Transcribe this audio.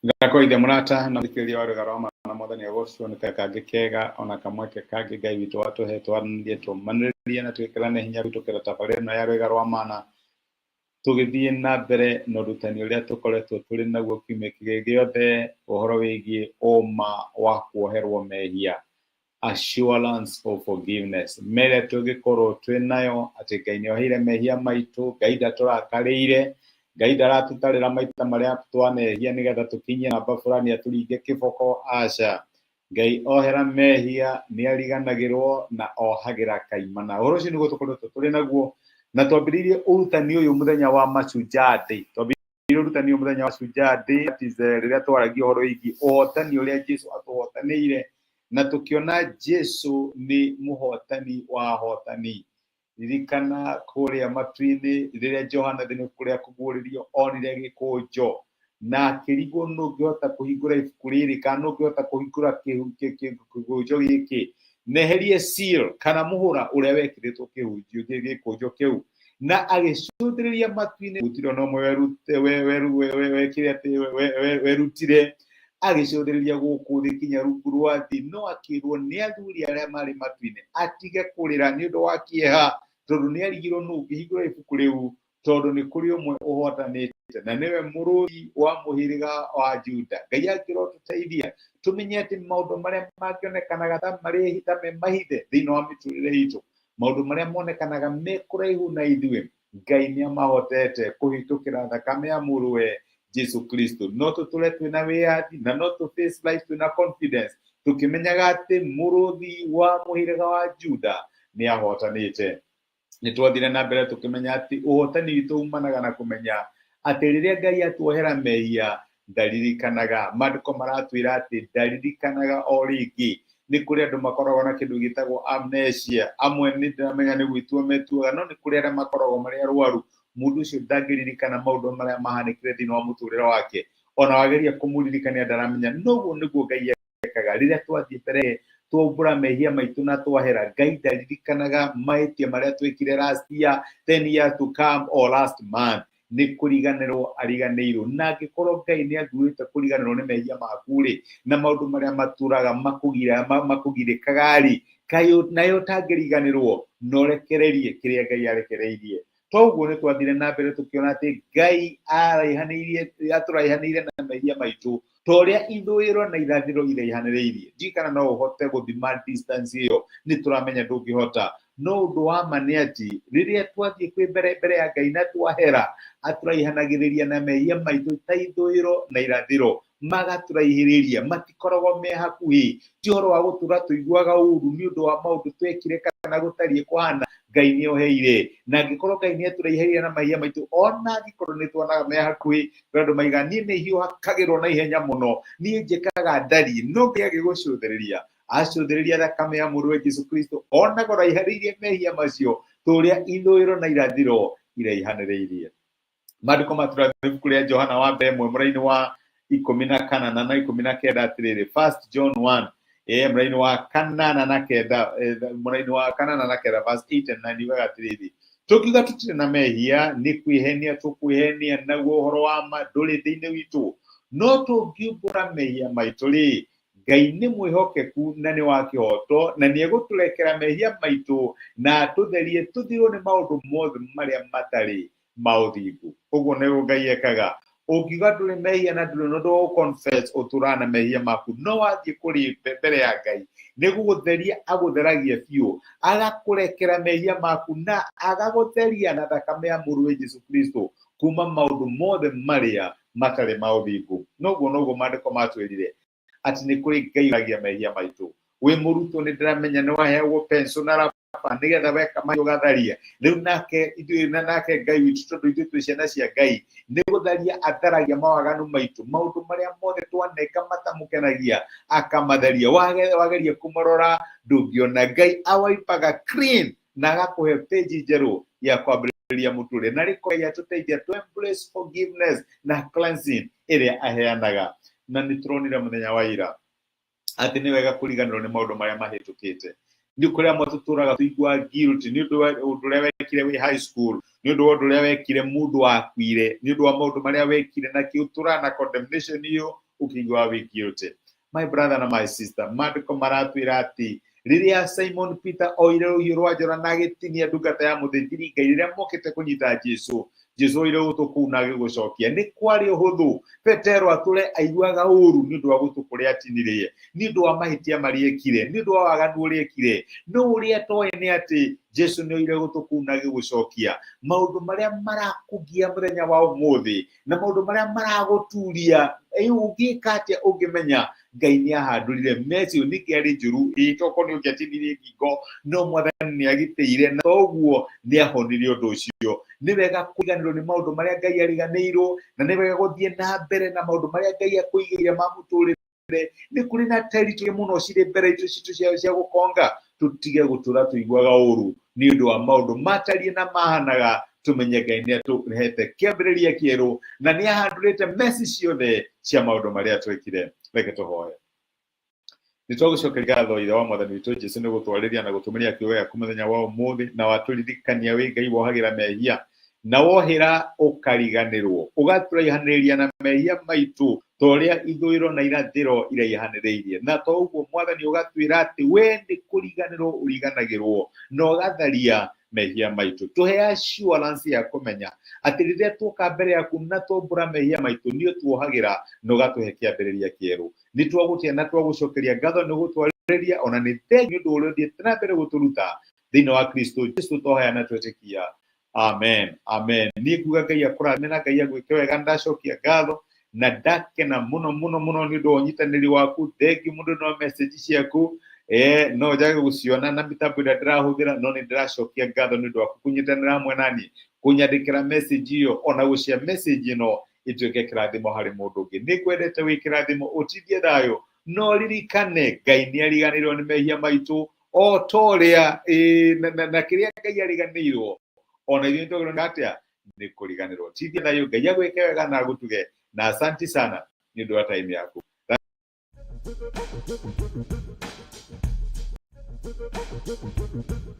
Ngakoithe murata na thikiria wari garoma na mwathani agocio ni kange kega ona kamweke kange Ngai witu watuhe twaranĩrie tũmanĩrĩrie na twĩkĩrane hinya rĩu tabarĩra ĩno ya rwĩga rwa mana tũgĩthiĩ na mbere na ũrutani ũrĩa tũkoretwo tũrĩ naguo kiumia gĩothe ũhoro wĩgiĩ ũma wa kuoherwo mehia, assurance of forgiveness. Mere tũngĩkorwo twĩ nayo atĩ Ngai nĩoheire mehia maitũ, Ngai ndatũrakarĩire, Ngai ndaratũtarĩra maita marĩa twanehia nĩgetha tũkinyie namba fulani atũringe kĩboko. Aca, Ngai ohera mehia nĩariganagĩrwo na ohagĩra kaimana. Ũhoro ũcio nĩguo tũkoretwo tũrĩ naguo na twambĩrĩirie ũrutani ũyũ mũthenya wa Mashujaa Day. Twambĩrĩirie ũrutani ũyũ mũthenya wa Mashujaa Day rĩrĩa twaragia ũhoro wĩgiĩ ũhotani ũrĩa Jesũ atũhotanĩire na tũkĩona Jesũ nĩ mũhotani wa ahotani. Ririkana kũrĩa matu-inĩ rĩrĩa Johana thĩinĩ kũrĩa kũguũrĩrio onire gĩkũnjo na akĩrigwo nũ ũngĩhota kũhingũra ibuku rĩrĩ kana nũ ũngĩhota kũhingũra kĩhunjo gĩkĩ, neherie seal kana mũhũra ũrĩa wekĩrĩtwo gĩkũnjo kĩu, na agĩcũthĩrĩria matu-inĩ gũtirĩ ona ũmwe werutire, agĩcũthĩrĩria gũkũ thĩ kinya rungu rwa thĩ, no akĩrwo nĩ athuri arĩa marĩ matu-inĩ atige kũrĩra nĩ ũndũ wa kĩeha, tondũ nĩ arigirwo nũ ũngĩhingũra ibuku rĩu, tondũ nĩ kũrĩ ũmwe ũhotanĩte na nĩwe mũrũi wa mũhĩrĩga wa Juda. Ngai angĩrotũteithia tũmenye atĩ maũndũ marĩa mangĩonekanaga ta marĩ mahithe thĩinĩ wa mĩtũrĩre itũ, maũndũ marĩa monekanaga me kũraihu na ithuĩ, Ngai nĩamahotete kũhĩtũkĩra thakame ya mũrũwe Jesũ Kristo. No tũtũre twĩna wĩyathi na no tũ face life twĩna confidence, tũkĩmenyaga atĩ mũrũthi wa mũhĩrĩga wa Juda nĩahotanĩte. Nĩtwathire na mbere tũkĩmenya atĩ ũhotani witũ umanaga na kũmenya atĩ rĩrĩa Ngai atuohera mehia ndaririkanaga. Maandĩko maratwĩra atĩ ndaririkanaga o rĩngĩ. Nĩ kũrĩ andũ makoragwo na kĩndũ gĩtagwo amnesia, amwe nĩ ndĩramenya nĩ gwĩtua metuaga, no nĩ kũrĩ arĩa makoragwo marĩ arwaru. Mũndũ ũcio ndangĩririkana maũndũ marĩa mahanĩkire thĩinĩ wa mũtũrĩre wake, ona wageria kũmũririkania ndaramenya. Noguo nĩguo Ngai ekaga rĩrĩa twathiĩ mbere twombũra mehia maitũ na twahera. Ngai ndaririkanaga mahĩtia marĩa twekire last year, 10 years to come or last month. Nĩ kũriganĩrwo ariganĩirwo, na angĩkorwo Ngai nĩ athuurĩte kũriganĩrwo nĩ mehia maku rĩ, na maũndũ marĩa matũraga makũgirĩkaga rĩ, nawe ũtangĩriganĩrwo na ũrekererie kĩrĩa Ngai arekereirie. Toguo nĩ twathire na mbere tũkĩona atĩ Ngai atũraihanĩire na mehia maitũ ta ũrĩa ithũĩro na irathĩro iraihanĩrĩirie. Ndikana no ũhote gũthima distance ĩyo, nĩ tũramenya ndũngĩhota. No ũndũ wa ma nĩ atĩ rĩrĩa twathiĩ kwĩ mbere ya Ngai na twahera, atũraihanagĩrĩria na mehia maitũ ta ithũĩro na irathĩro, magatũraihĩrĩria, matikoragwo me hakuhĩ. Ti ũhoro wa gũtũra tũiguaga ũũru nĩ ũndũ wa maũndũ twekire kana gũtariĩ kũhana. Ngai nĩoheire, na angĩkorwo Ngai nĩatũraihĩrĩria na mehia maitũ, ona angĩkorwo nĩ tuonaga me hakuhĩ, andũ maiga niĩ nĩ hiũhagĩrwo na ihenya mũno, niĩ njĩkaga ndari, no Ngai agĩgũcũthĩrĩria, acũthĩrĩria thakame ya mũrũwe Jesũ Kristo, ona kũraihanĩirie mehia macio ta ũrĩa ithũĩro na irathĩro iraihanĩrĩirie. Maandĩko matũrathĩra ibuku rĩa Johana wa mbere mũraini wa 14 na 19 atĩrĩrĩ, 1 John 1 mũraini wa 8 na 9, mũraini wa 8 na 9 verse 8 and 9 yugaga atĩrĩrĩ, tũkiuga tũtirĩ na mehia nĩ kwĩhenia tũkwĩhenia naguo ũhoro wa ma ndũrĩ thĩinĩ witũ, no tũngiumbũra mehia maitũ rĩ, Ngai nĩ mwĩhokeku na nĩ wa kĩhoto na nĩ egũtũrekera mehia maitũ na tũtherie tũthirwo nĩ maũndũ mothe marĩa matarĩ maũthingu. Ũguo nĩguo Ngai ekaga. Ũngiuga ndũrĩ mehia na ndũrĩ na ndũ confess ũtũraga na mehia maku, no wathiĩ kũrĩ mbere ya Ngai nĩ gũgũtheria agũtheragia biũ, agakũrekera mehia maku na agagũtheria na thakame ya mũrũwe Jesũ Kristo kuma maũndũ mothe marĩa matarĩ maũthingu. Noguo maandĩko matwĩrire atĩ nĩ kũrĩ Ngai ũtheragia mehia maitũ. Wĩ mũrutwo nĩ ndĩramenya nĩ waheagwo pencil na raba nĩgetha weka mahiũ ũgatharia. Rĩu nake Ngai witũ, tondũ ithuĩ twĩ ciana cia Ngai, nĩ gũtharia atharagia mawaganu maitũ, maũndũ marĩa mothe twaneka matamũkenagia akamatheria. Wageria kũmarora ndũngĩona, Ngai awaipaga clean na agakũhe page njerũ ya kwambĩrĩria mũtũrĩre. Na rĩko Ngai atũteithia to embrace forgiveness na cleansing ĩrĩa aheanaga. Na nĩ tũronire mũthenya wa ira atĩ nĩ wega kũriganĩrwo nĩ maũndũ marĩa mahĩtũkĩte. Nĩ kũrĩ amwe tũtũraga tũigua guilt nĩ ũndũ wa ũndũ ũrĩa wekire wĩ high school, nĩ ũndũ wa ũndũ ũrĩa wekire mũndũ wakuire, nĩ ũndũ wa maũndũ marĩa wekire na kĩu tũrana condemnation ĩyo, ukigwa wiki yote. My brother na my sister, maandiko maratwira ati riria Simon Peter oire ruhiũ rwa njora na agĩtinia ndungata ya mũthĩnjĩri Ngai rĩrĩa mokĩte kũnyita Jesu oire gũtũ na agĩgũcokia. Nĩ kwarĩ ũhũthũ Petero atũre aiguaga ũũru nĩ ũndũ wa gũtũ kũrĩa atinirie, nĩ ũndũ wa mahĩtia marĩa ekire, nĩ ũndũ wa waganu ũrĩa ekire. No ũrĩa toĩ nĩ atĩ Jesu nĩ oire gũtũ na agĩgũcokia. Maũndũ marĩa marakũgia mũthenya wa ũmũthĩ na maũndũ marĩa maragũturia ũngĩka atĩa ũngĩmenya Ngai nĩ ahandũrire meci nĩ kĩarĩ njũru ĩtoko nĩ ũngĩatinirie ngingo, no Mwathani nĩ agitĩire na toguo nĩ ahonirie ũndũ ũcio. Nĩ wega kũiganĩrwo nĩ maũndũ marĩa Ngai ariganĩirwo, na nĩ wega gũthiĩ na mbere na maũndũ marĩa Ngai akũigĩire ma mũtũrĩre. Nĩ kũrĩ na territory mũno cirĩ mbere itũ citũ cia gũkonga. Tũtige gũtũra tũiguaga ũũru nĩ ũndũ wa maũndũ matariĩ na mahanaga. Tumenye Ngai nĩ atũrehete kĩambĩrĩria kĩerũ na nĩ ahandũrĩte meci ciothe cia maũndũ marĩa twekire. Reke tũhoe. Nĩ twagũcokeria ngatho Ithe wa Mwathani witũ Jesu nĩ gũtwarĩria na gũtũmĩria kiugo gĩaku mũthenya wa ũmũthĩ, na watũririkania wĩ Ngai wohagĩra mehia, na wohĩra ũkariganĩrwo, ũgatũraihanĩrĩria na mehia maitũ ta ũrĩa ithũĩro na irathĩro iraihanĩrĩirie. Na to ũguo Mwathani ũgatwĩra atĩ we nĩ kũriganĩrwo ũriganagĩrwo na ũgatharia mehia maitũ. Tũhe assurance ya kũmenya atĩ rĩrĩa tuoka mbere yaku na twombũra mehia maitũ nĩ ũtuohagĩra na ũgatũhe kĩambĩrĩria kĩerũ. Nĩ twagũtia na twagũcokeria ngatho nĩ gũtwarĩria ona nĩ thengiũ nĩ ũndũ ũrĩa ũthiĩte na mbere gũtũruta thĩinĩ wa Kristo Jesu tũhoya na twetĩkia. Amen. Amen. Niĩ nguga Ngai akũrathime na Ngai agwĩke wega. Ndacokia ngatho na ndakena mũno mũno mũno nĩ ũndũ wa ũnyitanĩri waku. Thengiũ mũndũ no message ciaku no njage gũciona na mĩtambo ĩrĩa ndĩrahũthĩra, no nĩ ndĩracokia ngatho nĩ ũndũ wa kũnyitanĩra hamwe nani, kũnyandĩkĩra message ĩyo ona gũcia message ĩno ĩtuĩke kĩrathimo harĩ mũndũ ũngĩ. Nĩ kwendete wĩ kĩrathimo, ũtithie thayũ, no ririkane Ngai nĩ ariganĩirwo nĩ mehia maitũ o ta ũrĩa na kĩrĩa Ngai ariganĩirwo ona ithuĩ twagĩrĩirwo atĩa nĩ kũriganĩrwo. Tithie thayũ, Ngai agwĩke wega na agũtuge, na asanti sana nĩ ũndũ wa time yaku. Thank you.